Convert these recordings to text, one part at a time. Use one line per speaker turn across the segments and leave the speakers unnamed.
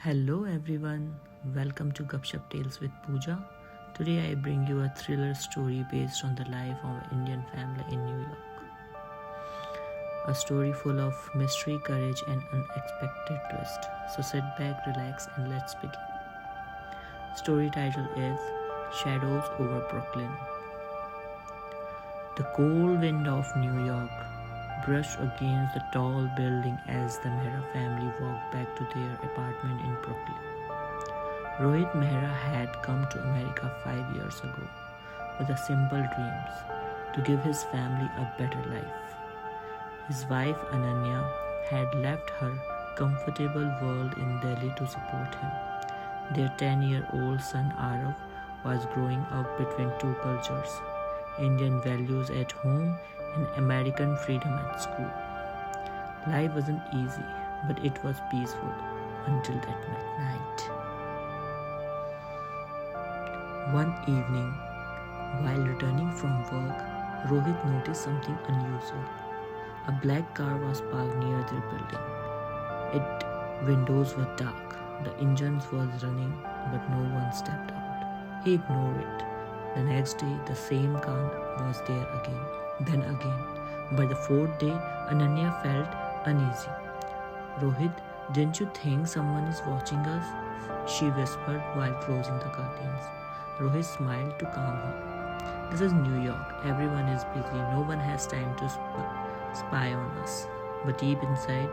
Hello everyone, welcome to Gupshup Tales with Pooja. Today I bring you a thriller story based on the life of an Indian family in New York. A story full of mystery, courage and unexpected twist. So sit back, relax and let's begin. Story title is Shadows over Brooklyn. The cold wind of New York brushed against the tall building as the Mehra family walked back to their apartment in Brooklyn. Rohit Mehra had come to America 5 years ago with a simple dreams to give his family a better life. His wife Ananya had left her comfortable world in Delhi to support him. Their 10-year-old son Arav was growing up between two cultures, Indian values at home and American freedom at school. Life wasn't easy, but it was peaceful until that night. One evening, while returning from work, Rohit noticed something unusual. A black car was parked near their building. Its windows were dark, the engines was running, but no one stepped out. He ignored it. The next day, the same car was there again. Then again. By the fourth day, Ananya felt uneasy. Rohit, didn't you think someone is watching us? She whispered while closing the curtains. Rohit smiled to calm her. This is New York. Everyone is busy. No one has time to spy on us. But deep inside,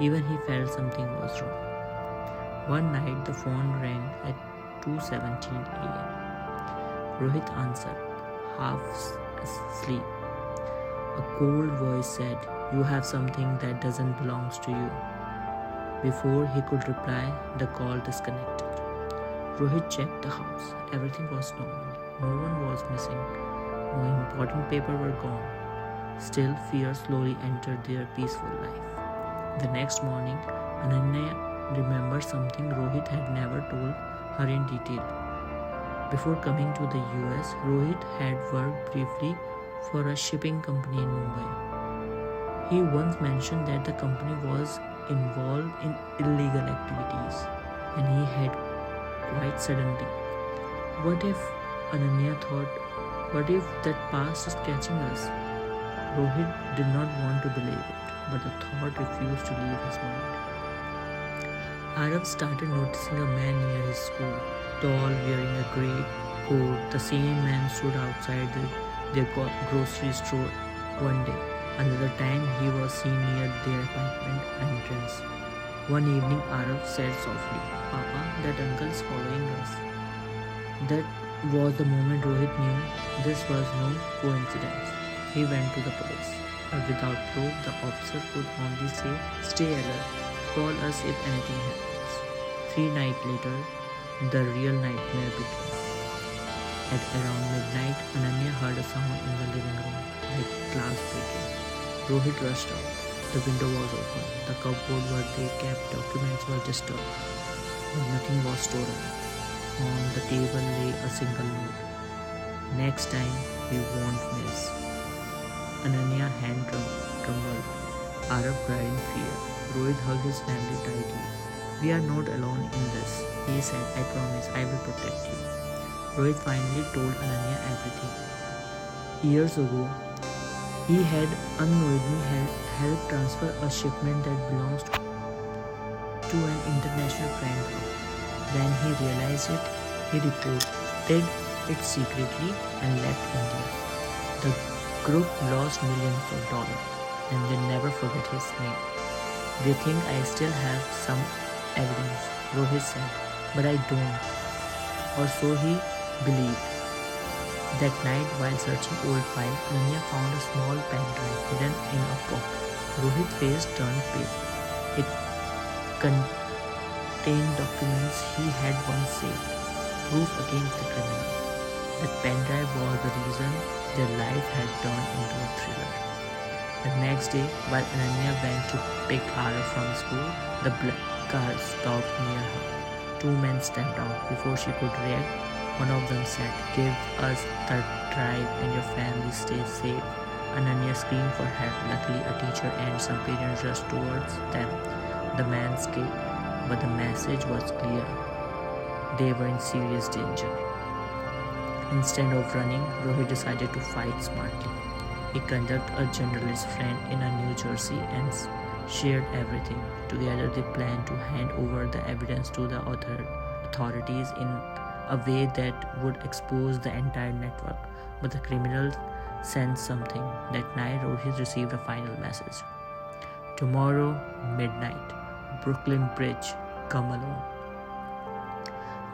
even he felt something was wrong. One night, the phone rang at 2:17 a.m. Rohit answered, half asleep. A cold voice said, "You have something that doesn't belong to you." Before he could reply, the call disconnected. Rohit checked the house. Everything was normal. No one was missing. No important papers were gone. Still, fear slowly entered their peaceful life. The next morning, Ananya remembered something Rohit had never told her in detail. Before coming to the US, Rohit had worked briefly for a shipping company in Mumbai. He once mentioned that the company was involved in illegal activities, and he had quite suddenly. What if, Ananya thought, what if that past is catching us? Rohit did not want to believe it, but the thought refused to leave his mind. Arav started noticing a man near his school, tall, wearing a grey coat. The same man stood outside their grocery store one day. Another time he was seen near their apartment entrance. One evening Arav said softly, "Papa, that uncle is following us." That was the moment Rohit knew this was no coincidence. He went to the police, but without proof the officer could only say, "Stay alert, call us if anything happens." 3 nights later, the real nightmare began. At around midnight, Ananya heard a sound in the living room, like glass breaking. Rohit rushed out. The window was open. The cupboard where they kept documents were disturbed, but nothing was stolen. On the table lay a single note. "Next time, we won't miss." Ananya's hand trembled. Arav cried in fear. Rohit hugged his family tightly. "We are not alone in this," he said. "I promise I will protect you." Rohit finally told Ananya everything. Years ago, he had unknowingly helped transfer a shipment that belongs to an international crime group. When he realized it, he reported it secretly and left India. The group lost millions of dollars, and they never forget his name. "They think I still have some evidence," Rohit said, "but I don't." Or so he believed. That night, while searching old files, Ananya found a small pen drive hidden in a pocket. Rohit's face turned pale. It contained documents he had once saved, proof against the criminal. That pen drive was the reason their life had turned into a thriller. The next day, while Ananya went to pick Arav from school, the black car stopped near her. 2 men stepped out. Before she could react, one of them said, "Give us the drive and your family stays safe." Ananya screamed for help. Luckily, a teacher and some parents rushed towards them. The man but the message was clear. They were in serious danger. Instead of running, Rohit decided to fight smartly. He contacted a journalist friend in New Jersey and shared everything. Together, they planned to hand over the evidence to the authorities in a way that would expose the entire network. But the criminals sensed something. That night, Rohit received a final message. Tomorrow, midnight, Brooklyn Bridge, come alone.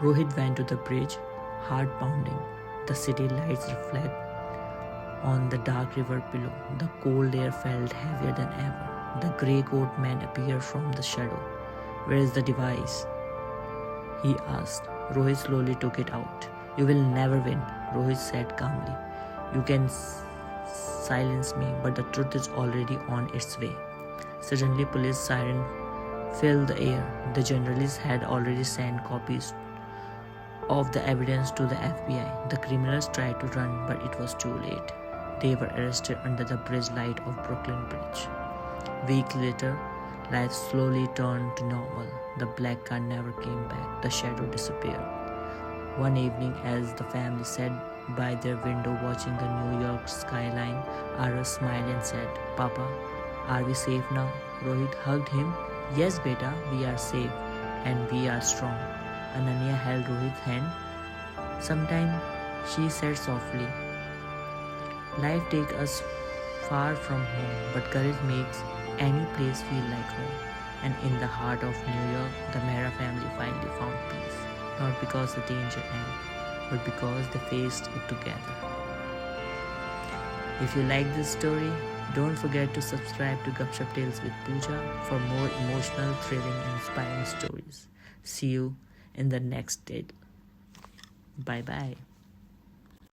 Rohit went to the bridge, heart pounding. The city lights reflect on the dark river below. The cold air felt heavier than ever. The grey coat man appeared from the shadow. Where is the device? He asked. Rohit slowly took it out. You will never win, Rohit said calmly. You can silence me, but the truth is already on its way. Suddenly, police siren filled the air. The journalists had already sent copies of the evidence to the FBI. The criminals tried to run, but it was too late. They were arrested under the bridge light of Brooklyn Bridge. Weeks later, life slowly turned to normal. The black car never came back. The shadow disappeared. One evening, as the family sat by their window watching the New York skyline, Ara smiled and said, Papa, are we safe now? Rohit hugged him. Yes, beta, we are safe and we are strong. Ananya held Rohit's hand. Sometimes, she said softly, life takes us far from home, but courage makes any place feel like home. And in the heart of New York, the Mehra family finally found peace. Not because the danger ended, but because they faced it together. If you like this story, don't forget to subscribe to Gupshup Tales with Pooja for more emotional, thrilling, and inspiring stories. See you in the next tale. Bye bye.